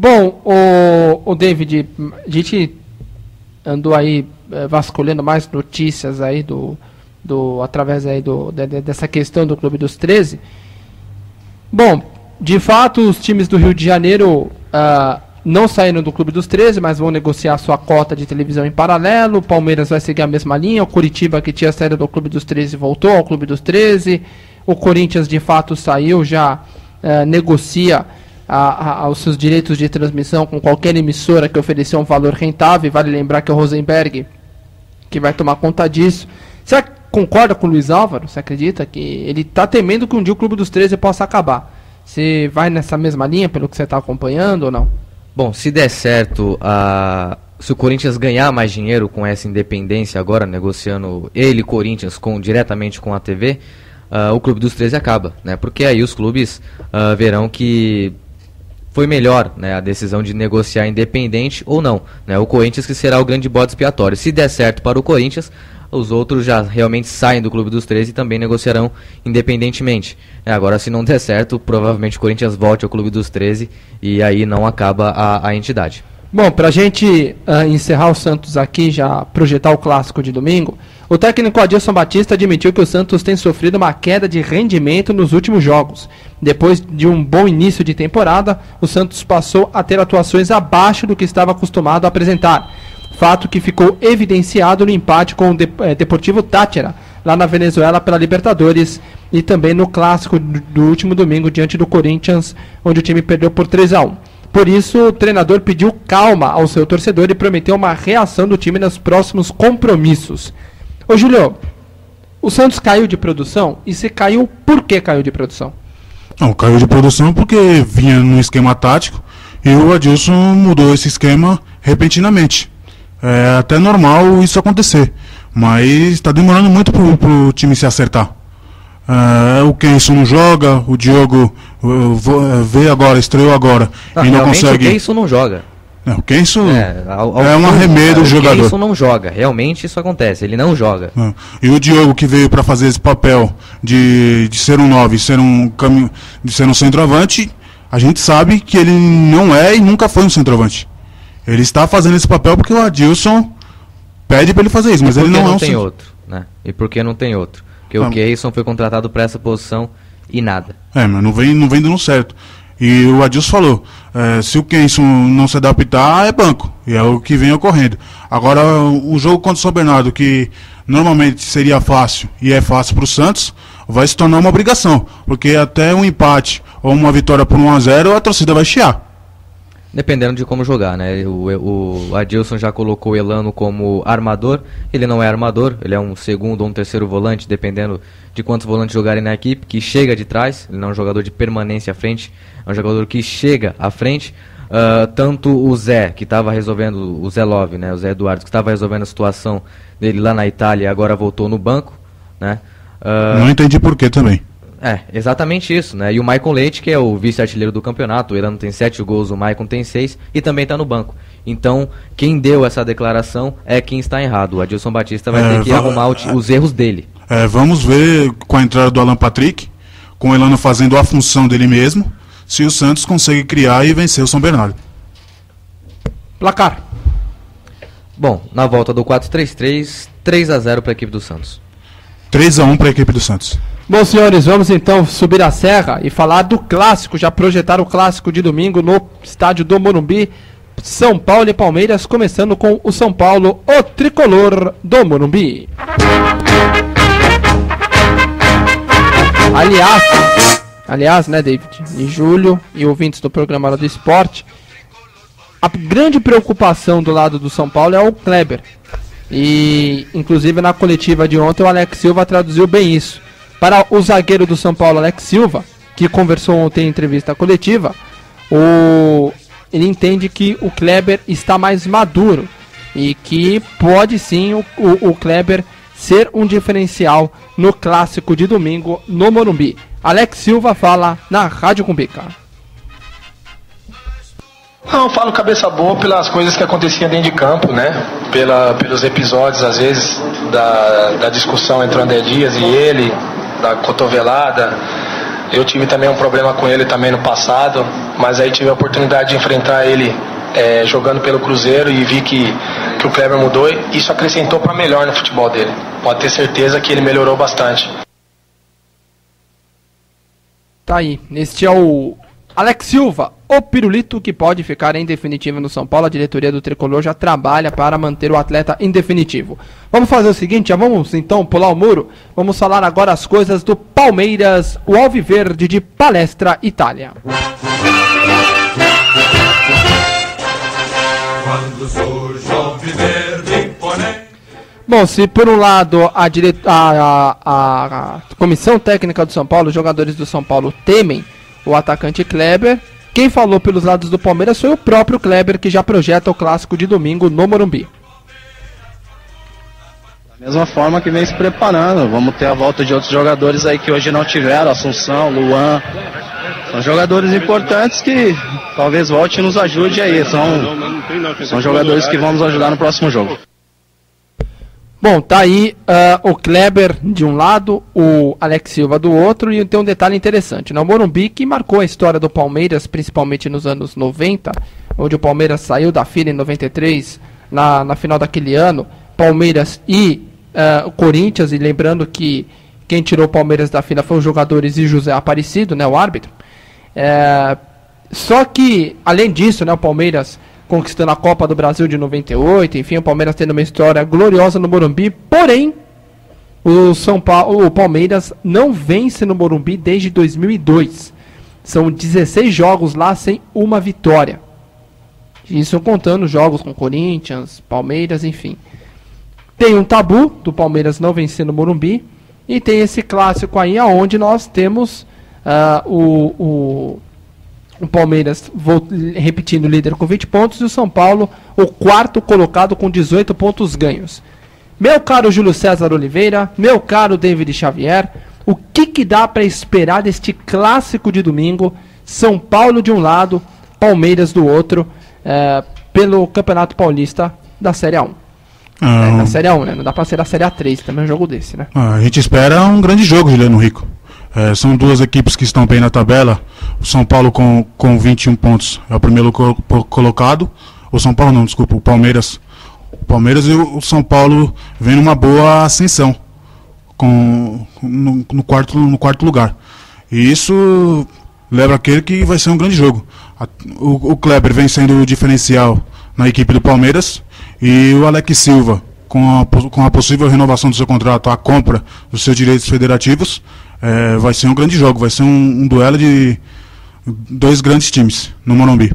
Bom, o David, a gente andou aí vasculhando mais notícias aí através aí dessa questão do Clube dos 13. Bom, de fato, os times do Rio de Janeiro não saíram do Clube dos 13, mas vão negociar sua cota de televisão em paralelo. O Palmeiras vai seguir a mesma linha. O Coritiba, que tinha saído do Clube dos 13, voltou ao Clube dos 13. O Corinthians, de fato, saiu, já negocia os seus direitos de transmissão com qualquer emissora que oferecer um valor rentável. E vale lembrar que é o Rosenberg que vai tomar conta disso. Você concorda com o Luiz Álvaro? Você acredita que ele está temendo que um dia o Clube dos 13 possa acabar? Você vai nessa mesma linha pelo que você está acompanhando ou não? Bom, se der certo, se o Corinthians ganhar mais dinheiro com essa independência agora, negociando ele, Corinthians, diretamente com a TV, o Clube dos 13 acaba, né? Porque aí os clubes verão que foi melhor, né, a decisão de negociar independente ou não, né? O Corinthians que será o grande bode expiatório. Se der certo para o Corinthians, os outros já realmente saem do Clube dos 13 e também negociarão independentemente. Agora, se não der certo, provavelmente o Corinthians volte ao Clube dos 13 e aí não acaba a entidade. Bom, para a gente encerrar o Santos aqui, já projetar o clássico de domingo, o técnico Adilson Batista admitiu que o Santos tem sofrido uma queda de rendimento nos últimos jogos. Depois de um bom início de temporada, o Santos passou a ter atuações abaixo do que estava acostumado a apresentar. Fato que ficou evidenciado no empate com o Deportivo Táchira, lá na Venezuela pela Libertadores, e também no clássico do último domingo diante do Corinthians, onde o time perdeu por 3-1. Por isso, o treinador pediu calma ao seu torcedor e prometeu uma reação do time nos próximos compromissos. Ô Júlio, o Santos caiu de produção? E se caiu, por que caiu de produção? Não, caiu de produção porque vinha num esquema tático e o Adilson mudou esse esquema repentinamente. É até normal isso acontecer, mas está demorando muito pro time se acertar. O Kenson não joga, o Diogo veio agora, estreou agora e não consegue. O Kenson não joga. O Kenson é um arremedo do jogador. O Kenson não joga, realmente isso acontece, ele não joga. E o Diogo, que veio para fazer esse papel de ser um 9, de ser um centroavante, a gente sabe que ele não é e nunca foi um centroavante. Ele está fazendo esse papel porque o Adilson pede para ele fazer isso, mas ele não é um tem outro, né? E por que não tem outro? Porque o Kenson foi contratado para essa posição e nada. Mas não vem dando certo. E o Adilson falou, se o Kenson não se adaptar, é banco. E é o que vem ocorrendo. Agora, o jogo contra o São Bernardo, que normalmente seria fácil e é fácil para o Santos, vai se tornar uma obrigação. Porque até um empate ou uma vitória por 1-0, a torcida vai chiar. Dependendo de como jogar, né? O Adilson já colocou o Elano como armador. Ele não é armador, ele é um segundo ou um terceiro volante, dependendo de quantos volantes jogarem na equipe, que chega de trás. Ele não é um jogador de permanência à frente, é um jogador que chega à frente. Tanto o Zé, que estava resolvendo, o Zé Love, né? O Zé Eduardo, que estava resolvendo a situação dele lá na Itália e agora voltou no banco, né? Não entendi por que também. Exatamente isso, né? E o Maicon Leite, que é o vice-artilheiro do campeonato, o Elano tem 7 gols, o Maicon tem 6 e também está no banco. Então, quem deu essa declaração é quem está errado. O Adilson Batista vai ter que arrumar os erros dele. Vamos ver com a entrada do Alan Patrick, com o Elano fazendo a função dele mesmo, se o Santos consegue criar e vencer o São Bernardo. Placar. Bom, na volta do 4-3-3, 3-0 para a equipe do Santos. 3-1 para a equipe do Santos. Bom, senhores, vamos então subir a serra e falar do clássico, já projetar o clássico de domingo no estádio do Morumbi, São Paulo e Palmeiras, começando com o São Paulo, o tricolor do Morumbi. Aliás, né, David e Júlio e ouvintes do programa Hora do Esporte, a grande preocupação do lado do São Paulo é o Kleber. E, inclusive, na coletiva de ontem, o Alex Silva traduziu bem isso. Para o zagueiro do São Paulo, Alex Silva, que conversou ontem em entrevista coletiva, ele entende que o Kleber está mais maduro e que pode sim o Kleber ser um diferencial no clássico de domingo no Morumbi. Alex Silva fala na Rádio Cumbica. Não, eu falo cabeça boa pelas coisas que aconteciam dentro de campo, né? Pelos episódios, às vezes, da discussão entre o André Dias e ele, da cotovelada, Eu tive também um problema com ele também no passado, mas aí tive a oportunidade de enfrentar ele jogando pelo Cruzeiro e vi que o Kleber mudou e isso acrescentou para melhor no futebol dele. Pode ter certeza que ele melhorou bastante. Tá aí, este é o Alex Silva, o pirulito que pode ficar em definitivo no São Paulo. A diretoria do Tricolor já trabalha para manter o atleta em definitivo. Vamos fazer o seguinte, já vamos então pular o muro. Vamos falar agora as coisas do Palmeiras, o Alviverde de Palestra Itália. Bom, se por um lado a comissão técnica do São Paulo, os jogadores do São Paulo temem o atacante Kleber, quem falou pelos lados do Palmeiras foi o próprio Kleber, que já projeta o clássico de domingo no Morumbi. Da mesma forma que vem se preparando, vamos ter a volta de outros jogadores aí que hoje não tiveram, Assunção, Luan, são jogadores importantes que talvez volte e nos ajude aí, são jogadores que vão nos ajudar no próximo jogo. Bom, tá aí o Kleber de um lado, o Alex Silva do outro, e tem um detalhe interessante, né? O Morumbi, que marcou a história do Palmeiras, principalmente nos anos 90, onde o Palmeiras saiu da fila em 93, na final daquele ano, Palmeiras e o Corinthians, e lembrando que quem tirou o Palmeiras da fila foi os jogadores e José Aparecido, né, o árbitro. Só que, além disso, né, o Palmeiras conquistando a Copa do Brasil de 98, enfim, o Palmeiras tendo uma história gloriosa no Morumbi, porém, o Palmeiras não vence no Morumbi desde 2002. São 16 jogos lá sem uma vitória. Isso contando jogos com Corinthians, Palmeiras, enfim. Tem um tabu do Palmeiras não vencer no Morumbi, e tem esse clássico aí, onde nós temos o Palmeiras repetindo o líder com 20 pontos e o São Paulo o quarto colocado com 18 pontos ganhos. Meu caro Júlio César Oliveira, meu caro David Xavier, o que dá para esperar deste clássico de domingo? São Paulo de um lado, Palmeiras do outro, pelo Campeonato Paulista da Série A1. Da Série A1, né? Não dá para ser a Série A3, também é um jogo desse, né? A gente espera um grande jogo, Juliano Rico. São duas equipes que estão bem na tabela. O São Paulo com 21 pontos é o primeiro colocado. O São Paulo não, desculpa, o Palmeiras. O Palmeiras e o São Paulo vem numa boa ascensão no quarto lugar. E isso leva aquele que vai ser um grande jogo. O Kleber vem sendo o diferencial na equipe do Palmeiras. E o Alex Silva, com a possível renovação do seu contrato, a compra dos seus direitos federativos, vai ser um grande jogo, vai ser um duelo de dois grandes times no Morumbi.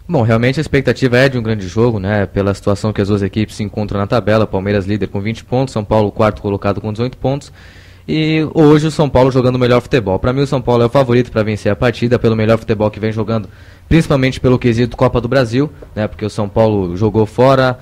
Bom, realmente a expectativa é de um grande jogo, né? Pela situação que as duas equipes se encontram na tabela, Palmeiras líder com 20 pontos, São Paulo quarto colocado com 18 pontos, e hoje o São Paulo jogando o melhor futebol. Para mim o São Paulo é o favorito para vencer a partida, pelo melhor futebol que vem jogando, principalmente pelo quesito Copa do Brasil, né? Porque o São Paulo jogou fora,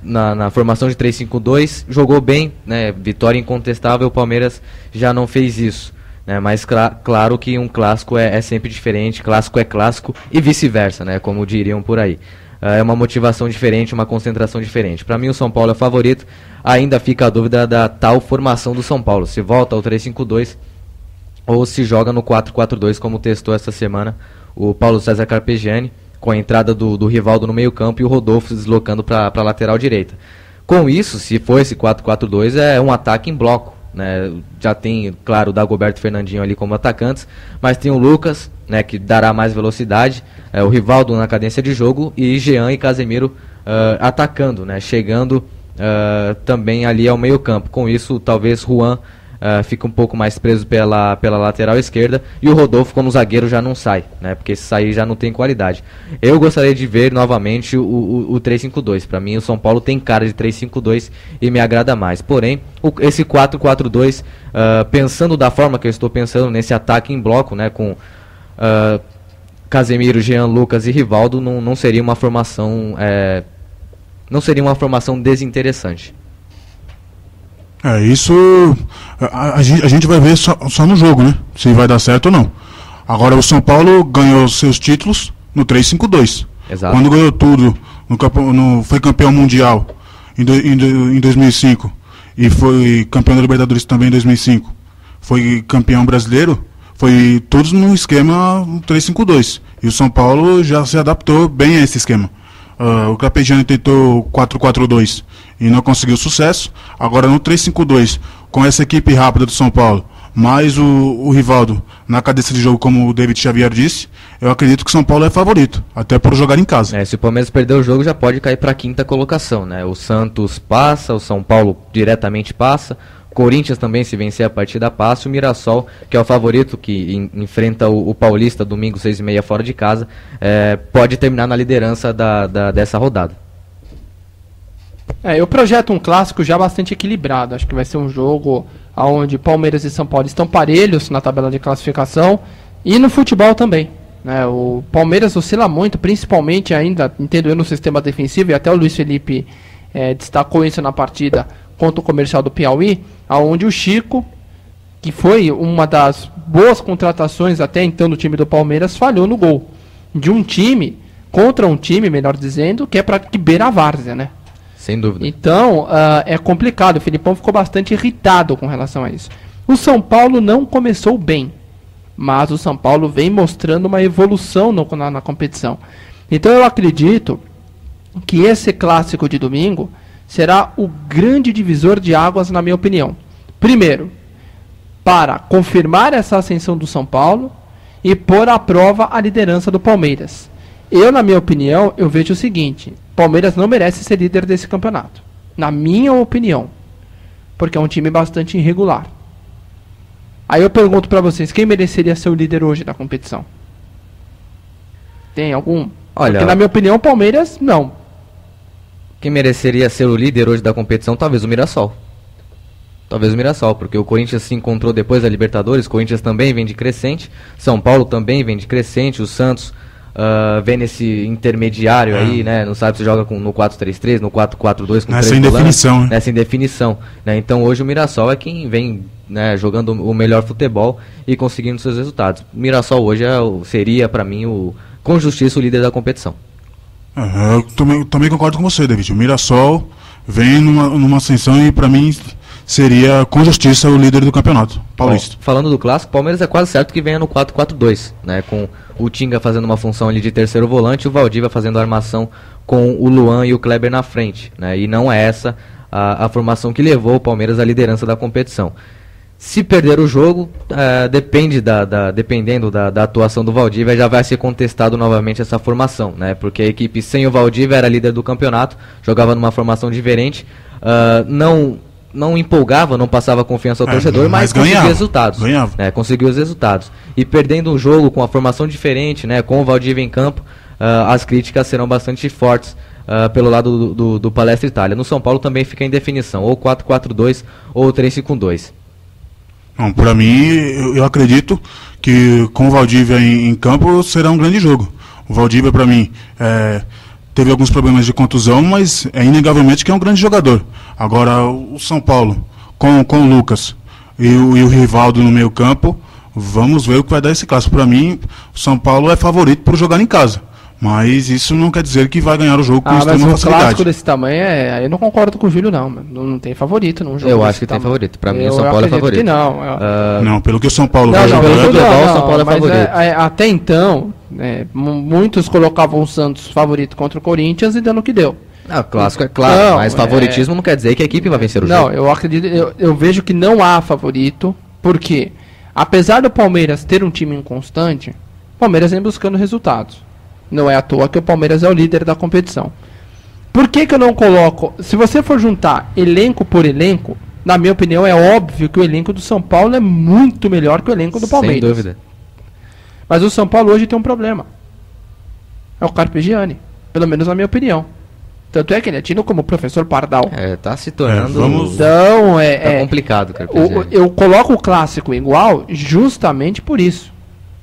na formação de 3-5-2, jogou bem, né? Vitória incontestável, o Palmeiras já não fez isso, né? Mas claro que um clássico é sempre diferente, clássico é clássico e vice-versa, né? Como diriam por aí. É uma motivação diferente, uma concentração diferente. Para mim o São Paulo é o favorito, ainda fica a dúvida da tal formação do São Paulo, se volta ao 3-5-2 ou se joga no 4-4-2, como testou essa semana o Paulo César Carpegiani, com a entrada do Rivaldo no meio campo e o Rodolfo se deslocando para a lateral direita. Com isso, se for esse 4-4-2, é um ataque em bloco, né? Já tem, claro, o Dagoberto e o Fernandinho ali como atacantes, mas tem o Lucas, né, que dará mais velocidade, o Rivaldo na cadência de jogo e Jean e Casemiro atacando, né, chegando também ali ao meio campo. Com isso, talvez Juan fica um pouco mais preso pela lateral esquerda e o Rodolfo como zagueiro já não sai, né? Porque se sair já não tem qualidade. Eu gostaria de ver novamente o 3-5-2. Para mim o São Paulo tem cara de 3-5-2 e me agrada mais. Porém, esse 4-4-2, pensando da forma que eu estou pensando nesse ataque em bloco, né? Com Casemiro, Jean, Lucas e Rivaldo, não seria uma formação desinteressante. Isso a gente vai ver só no jogo, né? Se vai dar certo ou não. Agora o São Paulo ganhou seus títulos no 3-5-2. Exato. Quando ganhou tudo, foi campeão mundial em 2005 e foi campeão da Libertadores também em 2005. Foi campeão brasileiro. foi todos no esquema 3-5-2. E o São Paulo já se adaptou bem a esse esquema. O Carpegiani tentou 4-4-2 e não conseguiu sucesso. Agora no 3-5-2, com essa equipe rápida do São Paulo, mais o Rivaldo na cabeça de jogo, como o David Xavier disse, eu acredito que o São Paulo é favorito, até por jogar em casa. Se o Palmeiras perder o jogo, já pode cair para a 5ª colocação, né? O Santos passa, o São Paulo diretamente passa, o Corinthians também, se vencer a partida, passa, o Mirassol, que é o favorito, que enfrenta o Paulista domingo 6h30 fora de casa, pode terminar na liderança dessa rodada. Eu projeto um clássico já bastante equilibrado. Acho que vai ser um jogo onde Palmeiras e São Paulo estão parelhos na tabela de classificação e no futebol também, né? O Palmeiras oscila muito, principalmente ainda, entendo eu, no sistema defensivo, e até o Luiz Felipe destacou isso na partida contra o Comercial do Piauí, onde o Chico, que foi uma das boas contratações até então do time do Palmeiras, falhou no gol de um time, contra um time, melhor dizendo, que é para que beira a várzea, né? Sem dúvida. Então, é complicado. O Filipão ficou bastante irritado com relação a isso. O São Paulo não começou bem, mas o São Paulo vem mostrando uma evolução na competição. Então, eu acredito que esse clássico de domingo será o grande divisor de águas, na minha opinião. Primeiro, para confirmar essa ascensão do São Paulo e pôr à prova a liderança do Palmeiras. Eu, na minha opinião, eu vejo o seguinte: Palmeiras não merece ser líder desse campeonato, na minha opinião, porque é um time bastante irregular. Aí eu pergunto pra vocês, quem mereceria ser o líder hoje da competição? Tem algum? Olha, porque na minha opinião, o Palmeiras, não. Quem mereceria ser o líder hoje da competição, talvez o Mirassol. Talvez o Mirassol, porque o Corinthians se encontrou depois da Libertadores, o Corinthians também vem de crescente, São Paulo também vem de crescente, o Santos vem nesse intermediário aí, né? Não sabe se joga no 4-3-3, no 4-4-2, com nessa indefinição, né? Nessa indefinição, né? Então hoje o Mirassol é quem vem, né, jogando o melhor futebol e conseguindo seus resultados. O Mirassol hoje seria, para mim, com justiça, o líder da competição. Eu também concordo com você, David. O Mirassol vem numa ascensão e, para mim, seria com justiça o líder do campeonato paulista. Bom, falando do clássico, o Palmeiras é quase certo que venha no 4-4-2, né, com o Tinga fazendo uma função ali de terceiro volante e o Valdívia fazendo a armação com o Luan e o Kleber na frente, né, e não é essa a formação que levou o Palmeiras à liderança da competição. Se perder o jogo, dependendo da atuação do Valdívia, já vai ser contestado novamente essa formação, né, porque a equipe sem o Valdívia era líder do campeonato, jogava numa formação diferente, não empolgava, não passava confiança ao torcedor, mas conseguiu resultados. Conseguiu os resultados. E perdendo um jogo com a formação diferente, né, com o Valdívia em campo, as críticas serão bastante fortes pelo lado do Palestra Itália. No São Paulo também fica em definição, ou 4-4-2 ou 3-5-2. Para mim, eu acredito que com o Valdívia em campo será um grande jogo. O Valdívia, para mim, teve alguns problemas de contusão, mas é inegavelmente que é um grande jogador. Agora, o São Paulo, com o Lucas e o Rivaldo no meio campo, vamos ver o que vai dar esse clássico. Para mim, o São Paulo é favorito por jogar em casa, mas isso não quer dizer que vai ganhar o jogo com extrema facilidade. Mas um clássico desse tamanho, eu não concordo com o Júlio, não. Não tem favorito num jogo. Eu acho que tem favorito. Para mim, o São Paulo é favorito. Que não. Não, pelo que o São Paulo vai jogando, o São Paulo é favorito. Até então, muitos colocavam o Santos favorito contra o Corinthians e dando o que deu. O clássico é claro, mas favoritismo não quer dizer que a equipe vai vencer o jogo. Não, eu acredito, eu vejo que não há favorito, porque apesar do Palmeiras ter um time inconstante, o Palmeiras vem buscando resultados. Não é à toa que o Palmeiras é o líder da competição. Por que eu não coloco? Se você for juntar elenco por elenco, na minha opinião, é óbvio que o elenco do São Paulo é muito melhor que o elenco do Palmeiras. Sem dúvida. Mas o São Paulo hoje tem um problema. É o Carpegiani, pelo menos na minha opinião. Tanto é que ele é tido como professor Pardal. Tá se tornando... Então, tá complicado, Carpegiani. Eu coloco o clássico igual justamente por isso.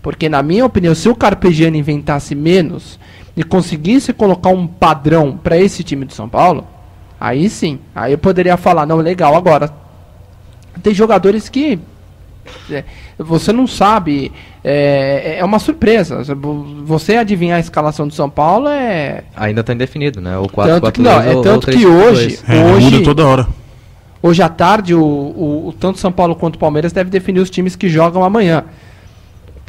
Porque, na minha opinião, se o Carpegiani inventasse menos e conseguisse colocar um padrão para esse time do São Paulo, aí sim, aí eu poderia falar, não, legal, agora tem jogadores que você não sabe, é uma surpresa. Você adivinhar a escalação do São Paulo ainda está indefinido, né? O 4-4-2 tanto que hoje muda toda hora. Hoje à tarde, tanto São Paulo quanto o Palmeiras devem definir os times que jogam amanhã.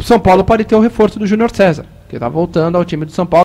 São Paulo pode ter o reforço do Júnior César, que está voltando ao time do São Paulo.